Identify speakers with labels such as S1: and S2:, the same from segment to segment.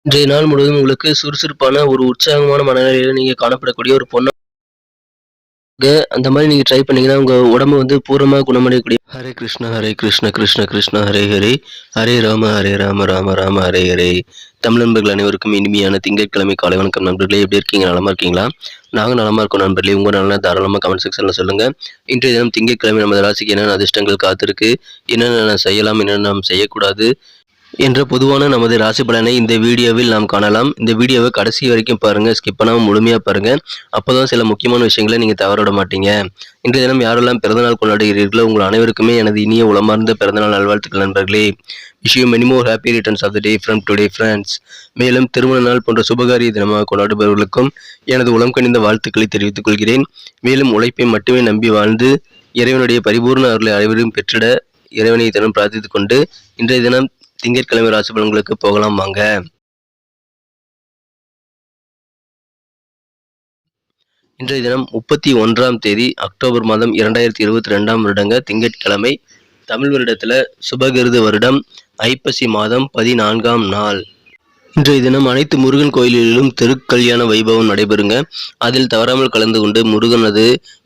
S1: இன்றைய நாள் முழுவதும் உங்களுக்கு சுறுசுறுப்பான ஒரு உற்சாகமான மனநிலையில நீங்க காணப்படக்கூடிய ஒரு பொண்ணாக அந்த மாரி நீங்க ட்ரை பண்ணீங்கன்னா, உங்க உடம்பு வந்து பூரணமா குணமடையக்கூடிய ஹரே கிருஷ்ணா, ஹரே கிருஷ்ண, கிருஷ்ண கிருஷ்ணா ஹரே ஹரே, ஹரே ராம, ஹரே ராம, ராம ராம ஹரே ஹரே. தமிழ் நண்பர்கள் அனைவருக்கும் இனிமையான திங்கட்கிழமை காலை வணக்கம் நண்பர்களே. எப்படி இருக்கீங்க? நலமா இருக்கீங்களா? நாங்க நலமா இருக்கோம் நண்பர்களே. உங்க நலன தாராளமா கமெண்ட் செக்ஷன்ல சொல்லுங்க. இன்றைய தினம் திங்கட்கிழமை நமது ராசிக்கு என்னென்ன அதிர்ஷ்டங்கள் காத்திருக்கு, என்னென்ன செய்யலாம், என்னென்ன நாம் செய்யக்கூடாது என்ற பொதுவான நமது ராசி பலனை இந்த வீடியோவில் நாம் காணலாம். இந்த வீடியோவை கடைசி வரைக்கும் பாருங்க. ஸ்கிப் பண்ணாம முழுமையா பாருங்க. அப்பதான் சில முக்கியமான விஷயங்களை நீங்க தவறவிட மாட்டீங்க. இன்றைய தினம் யாரெல்லாம் பிறந்தநாள் கொண்டாடுகிறீர்களோ உங்கள் அனைவருக்குமே எனது இனிய உளமார்ந்த பிறந்தநாள் நல்வாழ்த்துக்கள் நண்பர்களே. Wish you many more happy returns of the day from today friends. மேலும் திருமண நாள் போன்ற சுபகாரிய தினமாக கொண்டாடுபவர்களுக்கும் எனது உளம் கனிந்த வாழ்த்துக்களை தெரிவித்துக் கொள்கிறேன். மேலும் உழைப்பை மட்டுமே நம்பி வாழ்ந்து இறைவனுடைய பரிபூர்ண அருளை அனைவரும் பெற்றிட இறைவனை தினம் பிரார்த்தித்துக் கொண்டு இன்றைய தினம் திங்கட்கிழமை ராசி பலன்களுக்கு போகலாம் வாங்க. இன்றைய தினம் 31ஆம் தேதி அக்டோபர் மாதம் 2022ஆம் வருடங்க திங்கட்கிழமை. தமிழ் வருடத்துல சுபகிருது வருடம் ஐப்பசி மாதம் 14ஆம் நாள். இன்றைய தினம் அனைத்து முருகன் கோயில்களிலும் திருக்கல்யாண வைபவம் நடைபெறுங்க. அதில் தவறாமல் கலந்து கொண்டு முருகனது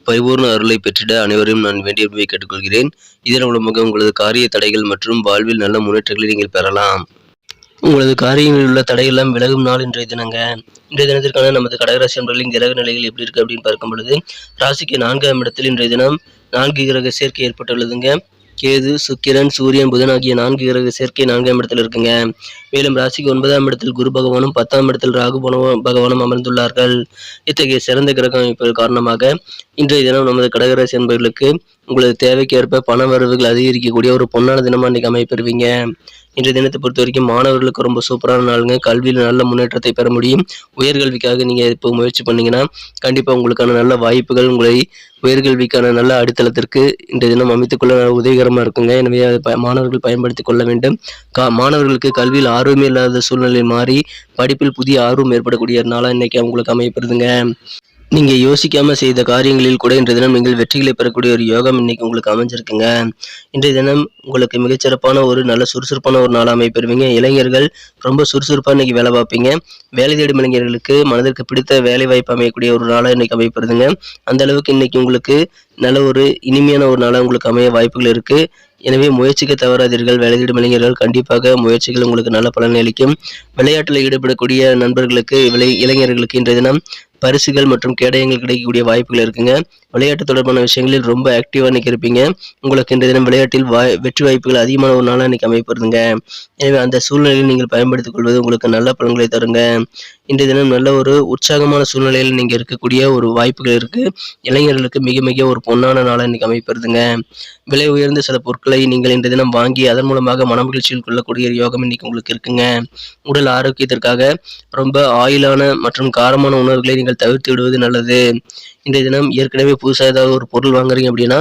S1: பரிபூர்ண அருளை பெற்றிட அனைவரையும் நான் வேண்டியவை கேட்டுக்கொள்கிறேன். இதன் மூலமாக உங்களது காரிய தடைகள் மற்றும் வாழ்வில் நல்ல முன்னேற்றங்களை நீங்கள் பெறலாம். உங்களது காரியங்களில் உள்ள தடையெல்லாம் விலகும் நாள் இன்றைய தினங்க. இன்றைய தினத்திற்கான நமது கடகராசி நண்பர்களின் கிரக நிலைகள் எப்படி இருக்கு அப்படின்னு பார்க்கும் பொழுது, ராசிக்கு 4ஆம் இடத்தில் இன்றைய தினம் 4 கிரக சேர்க்கை ஏற்பட்டுள்ளதுங்க. கேது, சுக்கிரன், சூரியன், புதன் ஆகிய 4 கிரக சேர்க்கை 4ஆம் இடத்தில் இருக்குங்க. மேலும் ராசிக்கு 9ஆம் இடத்தில் குரு பகவானும் 10ஆம் இடத்தில் ராகு பகவானும் அமர்ந்துள்ளார்கள். இத்தகைய சிறந்த கிரக அமைப்புகள் காரணமாக இன்றைய தினம் நமது கடகராசி நண்பர்களுக்கு உங்களது தேவைக்கேற்ப பண வரவுகள் அதிகரிக்கக்கூடிய ஒரு பொன்னான தினமா இன்னைக்கு அமைப்பெறுவீங்க. இன்றைய தினத்தை பொறுத்த வரைக்கும் மாணவர்களுக்கு ரொம்ப சூப்பரான நாளுங்க. கல்வியில் நல்ல முன்னேற்றத்தை பெற முடியும். உயர்கல்விக்காக நீங்கள் இப்போ முயற்சி பண்ணீங்கன்னா கண்டிப்பாக உங்களுக்கான நல்ல வாய்ப்புகள் உங்களை உயர்கல்விக்கான நல்ல அடித்தளத்திற்கு இன்றைய தினம் அமைத்துக்கொள்ள உதவிகரமாக இருக்குங்க. எனவே அதை மாணவர்கள் பயன்படுத்தி கொள்ள வேண்டும். மாணவர்களுக்கு கல்வியில் ஆர்வமே இல்லாத சூழ்நிலை மாறி படிப்பில் புதிய ஆர்வம் ஏற்படக்கூடிய நாளாக இன்னைக்கு அவங்களுக்கு அமையப்படுதுங்க. நீங்க யோசிக்காம செய்த காரியங்களில் கூட இன்றைய தினம் நீங்கள் வெற்றிகளை பெறக்கூடிய ஒரு யோகம் இன்னைக்கு உங்களுக்கு அமைஞ்சிருக்குங்க. இன்றைய தினம் உங்களுக்கு மிகச்சிறப்பான ஒரு நல்ல சுறுசுறுப்பான ஒரு நாளாக அமைப்பெறுவீங்க. இளைஞர்கள் ரொம்ப சுறுசுறுப்பாக இன்னைக்கு வேலை பார்ப்பீங்க. வேலை தேடும் இளைஞர்களுக்கு மனதிற்கு பிடித்த வேலை வாய்ப்பு அமையக்கூடிய ஒரு நாளாக இன்னைக்கு அமைப்பெறுதுங்க. அந்த அளவுக்கு இன்னைக்கு உங்களுக்கு நல்ல ஒரு இனிமையான ஒரு நாளாக உங்களுக்கு அமைய வாய்ப்புகள் இருக்கு. எனவே முயற்சிக்க தவறாதீர்கள். வேலை தேடும் இளைஞர்கள் கண்டிப்பாக முயற்சிகள் உங்களுக்கு நல்ல பலன் அளிக்கும். விளையாட்டில் ஈடுபடக்கூடிய நண்பர்களுக்கு இளைஞர்களுக்கு இன்றைய தினம் பரிசுகள் மற்றும் கேடயங்கள் கிடைக்கக்கூடிய வாய்ப்புகள் இருக்குங்க. விளையாட்டு தொடர்பான விஷயங்களில் ரொம்ப ஆக்டிவா இன்னைக்கு இருப்பீங்க. உங்களுக்கு இன்றைய தினம் விளையாட்டில் வெற்றி வாய்ப்புகள் அதிகமான ஒரு நாளாக இன்னைக்கு அமைப்படுதுங்க. எனவே அந்த சூழ்நிலையில் நீங்கள் பயன்படுத்திக் கொள்வது உங்களுக்கு நல்ல பலன்களை தருங்க. இன்றைய தினம் நல்ல ஒரு உற்சாகமான சூழ்நிலையில் நீங்க இருக்கக்கூடிய ஒரு வாய்ப்புகள் இருக்கு. இளைஞர்களுக்கு மிக மிக ஒரு பொன்னான நாளாக இன்னைக்கு அமைப்படுதுங்க. விலை உயர்ந்த சில பொருட்களை நீங்கள் இன்றைய தினம் வாங்கி அதன் மூலமாக மனமகிழ்ச்சியில் கொள்ளக்கூடிய யோகம் இன்னைக்கு உங்களுக்கு இருக்குங்க. உடல் ஆரோக்கியத்திற்காக ரொம்ப ஆயிலான மற்றும் காரமான உணவுகளை நீங்கள் தவிர்த்து விடுவது நல்லது. இன்றைய தினம் ஏற்கனவே புதுசாக ஏதாவது ஒரு பொருள் வாங்குறீங்க அப்படின்னா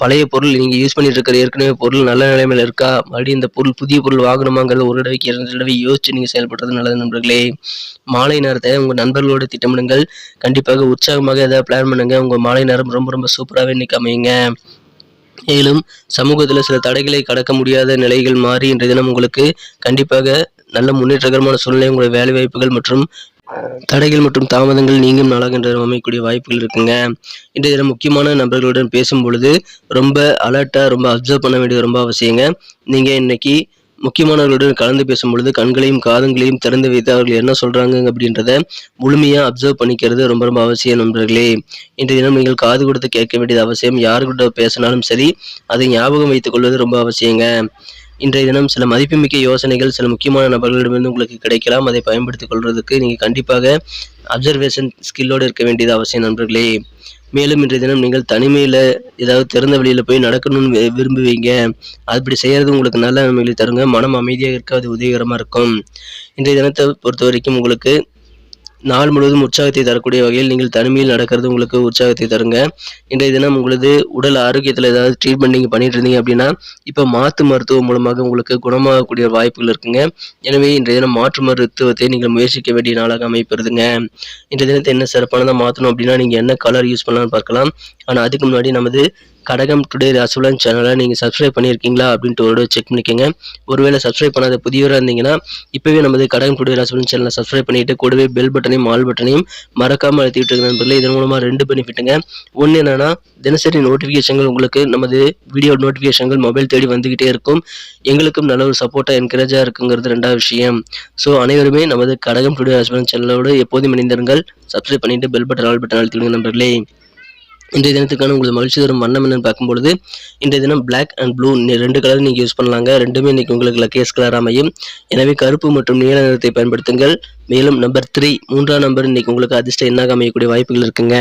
S1: பழைய பொருள் நீங்கள் யூஸ் பண்ணிட்டு இருக்கிற ஏற்கனவே பொருள் நல்ல நிலைமையில் இருக்கா, மறுபடியும் இந்த பொருள் புதிய பொருள் வாங்கணுமாங்கிறது ஒரு தடவைக்கு 2 தடவை யோசிச்சு நீங்கள் செயல்படுறது நல்லது நண்பர்களே. மாலை நேரத்தை உங்கள் நண்பர்களோடு திட்டமிடுங்கள். கண்டிப்பாக உற்சாகமாக ஏதாவது பிளான் பண்ணுங்க. உங்கள் மாலை நேரம் ரொம்ப ரொம்ப சூப்பராகவே இன்னைக்கு அமையுங்க. மேலும் சமூகத்தில் சில தடைகளை கடக்க முடியாத நிலைகள் மாறி இன்றைய தினம் உங்களுக்கு கண்டிப்பாக நல்ல முன்னேற்றகரமான சூழ்நிலை உங்களுடைய வேலை வாய்ப்புகள் மற்றும் தடைகள் மற்றும் தாமதங்கள் நீங்கும் நாளாக இன்று அமையக்கூடிய வாய்ப்புகள் இருக்குங்க. இன்றைய தினம் முக்கியமான நபர்களுடன் பேசும் பொழுது ரொம்ப அலர்ட்டா ரொம்ப அப்சர்வ் பண்ண வேண்டியது ரொம்ப அவசியங்க. நீங்க இன்னைக்கு முக்கியமானவர்களுடன் கலந்து பேசும் பொழுது கண்களையும் காதுங்களையும் திறந்து வைத்து அவர்கள் என்ன சொல்றாங்க அப்படின்றத முழுமையா அப்சர்வ் பண்ணிக்கிறது ரொம்ப ரொம்ப அவசியம் நண்பர்களே. இன்றைய தினம் நீங்கள் காது கொடுத்து கேட்க வேண்டியது அவசியம். யாரு கூட பேசினாலும் சரி அதை ஞாபகம் வைத்துக் கொள்வது ரொம்ப அவசியங்க. இன்றைய தினம் சில மதிப்புமிக்க யோசனைகள் சில முக்கியமான நபர்களிடமிருந்து உங்களுக்கு கிடைக்கலாம். அதை பயன்படுத்திக் கொள்வதற்கு நீங்கள் கண்டிப்பாக அப்சர்வேஷன் ஸ்கில்லோடு இருக்க வேண்டியது அவசியம் நண்பர்களே. மேலும் இன்றைய தினம் நீங்கள் தனிமையில் ஏதாவது திறந்த வெளியில போய் நடக்கணும்னு விரும்புவீங்க. அப்படி செய்யறது உங்களுக்கு நல்ல நன்மைகளை தருங்க. மனம் அமைதியாக இருக்க அது உதவிகரமாக இருக்கும். இன்றைய தினத்தை பொறுத்த வரைக்கும் உங்களுக்கு நாள் முழுவதும் உற்சாகத்தை தரக்கூடிய வகையில் நீங்கள் தனிமையில் நடக்கிறது உங்களுக்கு உற்சாகத்தை தருங்க. இன்றைய தினம் உங்களது உடல் ஆரோக்கியத்தில் ஏதாவது ட்ரீட்மெண்ட் நீங்கள் பண்ணிட்டு இருந்தீங்க அப்படின்னா இப்போ மாற்று மருத்துவம் மூலமாக உங்களுக்கு குணமாகக்கூடிய வாய்ப்புகள் இருக்குங்க. எனவே இன்றைய தினம் மாற்று மருத்துவத்தை நீங்கள் முயற்சிக்க வேண்டிய நாளாக அமைப்பெறுதுங்க. இன்றைய தினத்தை என்ன சிறப்பானதாக மாற்றணும் அப்படின்னா நீங்கள் என்ன கலர் யூஸ் பண்ணலாம்னு பார்க்கலாம். ஆனால் அதுக்கு முன்னாடி நமது கடகம் டுடே ராசிபலன் சேனலை நீங்கள் சப்ஸ்கிரைப் பண்ணியிருக்கீங்களா அப்படின்ட்டு ஒரு செக் பண்ணிக்கோங்க. ஒருவேளை சப்ஸ்கிரைப் பண்ணாத புதியவராக இருந்தீங்கன்னா இப்போவே நமது கடகம் டுடே ராசிபலன் சேனலை சப்ஸ்கிரைப் பண்ணிட்டு கூடவே பெல் பட்டனையும் ஆல் பட்டனையும் மறக்காமல் அழுத்திட்டு இருக்க நண்பர்களே. இதன் மூலமாக 2 பெனிஃபிட்டுங்க. ஒன்று என்னன்னா, தினசரி நோட்டிஃபிகேஷன்கள் உங்களுக்கு நமது வீடியோ நோட்டிஃபிகேஷன்கள் மொபைல் தேடி வந்துகிட்டே இருக்கும். எங்களுக்கும் நல்ல ஒரு சப்போர்ட்டாக என்கரேஜாக இருக்குங்கிறது 2வது விஷயம். ஸோ அனைவருமே நமது கடகம் டுடே ராசிபலன் சேனலோடு எப்போதும் இணைந்திருங்கள். சப்ஸ்கிரைப் பண்ணிட்டு பெல் பட்டன் ஆல் பட்டன் அழுத்தி விடுங்க நண்பர்களே. இன்றைய தினத்துக்கான உங்களுக்கு மகிழ்ச்சி தரும் வண்ணம் என்னன்னு பார்க்கும்பொழுது, இன்றைய தினம் பிளாக் அண்ட் ப்ளூ 2 கலர் நீங்கள் யூஸ் பண்ணலாங்க. ரெண்டுமே இன்னைக்கு உங்களுக்கு லக்கியஸ்ட் கலர் அமையும். எனவே கருப்பு மற்றும் நீல நிறத்தை பயன்படுத்துங்கள். மேலும் நம்பர் 3 3ஆம் நம்பர் இன்னைக்கு உங்களுக்கு அதிர்ஷ்ட எண்ணாக அமையக்கூடிய வாய்ப்புகள் இருக்குங்க.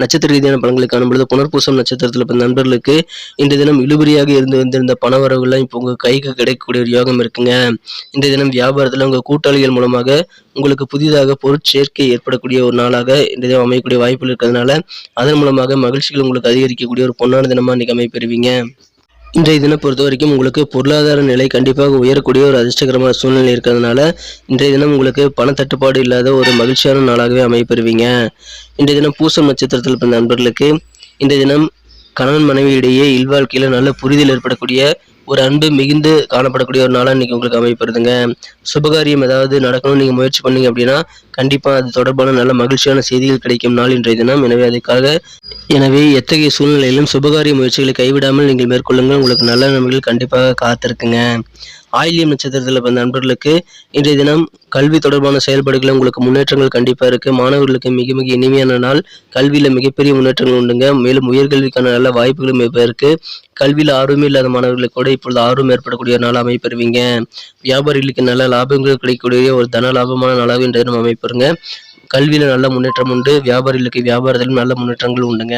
S1: நட்சத்திர ரீதியான பலன்களை காணும்பொழுது புனர்பூசம் நட்சத்திரத்தில் பிறந்த நண்பர்களுக்கு இன்றைய தினம் இழுபறியாக இருந்து வந்திருந்த பண வரவுகள்லாம் இப்போ உங்கள் கைக்கு கிடைக்கக்கூடிய ஒரு யோகம் இருக்குங்க. இன்றைய தினம் வியாபாரத்தில் உங்கள் கூட்டாளிகள் மூலமாக உங்களுக்கு புதிதாக பொருட்சேர்க்கை ஏற்படக்கூடிய ஒரு நாளாக இன்றைய தினம் அமையக்கூடிய வாய்ப்புகள் இருக்கிறதுனால அதன் மூலமாக மகிழ்ச்சிகள் உங்களுக்கு அதிகரிக்கக்கூடிய ஒரு பொன்னான தினமாக இன்னைக்கு அமைப்பெறுவீங்க. இன்றைய தினம் பொறுத்த வரைக்கும் உங்களுக்கு பொருளாதார நிலை கண்டிப்பாக உயரக்கூடிய ஒரு அதிர்ஷ்டகரமான சூழ்நிலை இருக்கிறதுனால இன்றைய தினம் உங்களுக்கு பணத்தட்டுப்பாடு இல்லாத ஒரு மகிழ்ச்சியான நாளாகவே அமைப்பெறுவீங்க. இன்றைய தினம் பூசம் நட்சத்திரத்தில் பிறந்த நண்பர்களுக்கு இன்றைய தினம் கணவன் மனைவி இடையே இல்வாழ்க்கையில் நல்ல புரிதல் ஏற்படக்கூடிய ஒரு அன்பு மிகுந்து காணப்படக்கூடிய ஒரு நாளாக இன்னைக்கு உங்களுக்கு அமைப்பெறுதுங்க. சுபகாரியம் ஏதாவது நடக்கணும்னு நீங்கள் முயற்சி பண்ணீங்க அப்படின்னா கண்டிப்பாக அது தொடர்பான நல்ல மகிழ்ச்சியான செய்திகள் கிடைக்கும் நாள் இன்றைய தினம். எனவே எத்தகைய சூழ்நிலையிலும் சுபகாரிய முயற்சிகளை கைவிடாமல் நீங்கள் மேற்கொள்ளுங்கள். உங்களுக்கு நல்ல நன்மைகள் கண்டிப்பாக காத்திருக்குங்க. ஆயில்யம் நட்சத்திரத்தில் பிறந்த நண்பர்களுக்கு இன்றைய தினம் கல்வி தொடர்பான செயல்பாடுகளில் உங்களுக்கு முன்னேற்றங்கள் கண்டிப்பாக இருக்குது. மாணவர்களுக்கு மிக மிக இனிமையான நாள். கல்வியில் மிகப்பெரிய முன்னேற்றங்கள் உண்டுங்க. மேலும் உயர்கல்விக்கான நல்ல வாய்ப்புகளும் இப்போ இருக்குது. கல்வியில் ஆர்வமே இல்லாத மாணவர்களுக்கு கூட இப்பொழுது ஆர்வம் ஏற்படக்கூடிய நாள் அமைப்பெறுவீங்க. வியாபாரிகளுக்கு நல்ல லாபங்கள் கிடைக்கக்கூடிய ஒரு தன லாபமான நாளாக இன்றைய தினம் அமைப்பெறுங்க. கல்வியில் நல்ல முன்னேற்றம் உண்டு. வியாபாரிகளுக்கு வியாபாரத்திலும் நல்ல முன்னேற்றங்கள் உண்டுங்க.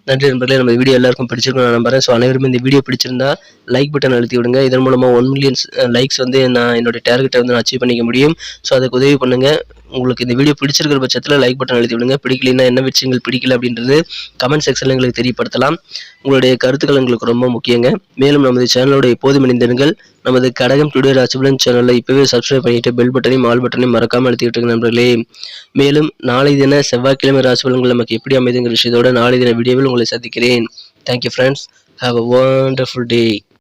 S1: நன்றி நண்பர்களே. நம்ம வீடியோ எல்லாருக்கும் பிடிச்சிருக்கும் நான் நம்புறேன். ஸோ அனைவருமே இந்த வீடியோ பிடிச்சிருந்தா லைக் பட்டன் அழுத்தி விடுங்க. இதன் மூலமாக 1 மில்லியன் லைக்ஸ் நான் என்னுடைய டார்கெட்டை நான் அச்சீவ் பண்ணிக்க முடியும். ஸோ அதுக்கு உதவி பண்ணுங்க. உங்களுக்கு இந்த வீடியோ பிடிச்சிருக்கிற பட்சத்தில் லைக் பட்டன் அழுத்தி விடுங்க. பிடிக்கலைன்னா என்ன விஷயங்கள் பிடிக்கல அப்படின்றது கமெண்ட் செக்ஷனில் எங்களுக்கு தெரியப்படுத்தலாம். உங்களுடைய கருத்துக்கள் எங்களுக்கு ரொம்ப முக்கியங்க. மேலும் நமது சேனலோட எப்போதும் இணைந்திருங்கள். நமது கடகம் டுடே ராசிபலன் சேனலில் இப்போவே சப்ஸ்கிரைப் பண்ணிட்டு பெல் பட்டனையும் ஆல் பட்டனையும் மறக்காமல் அழுத்திட்டு இருக்க நண்பர்களே. மேலும் நாளை தின செவ்வாய்க்கிழமை ராசிபலன்கள் நமக்கு எப்படி அமைதுங்கிற விஷயத்தோட நாளை தின வீடியோவில் உங்களை சந்திக்கிறேன். Thank you friends. Have a wonderful day.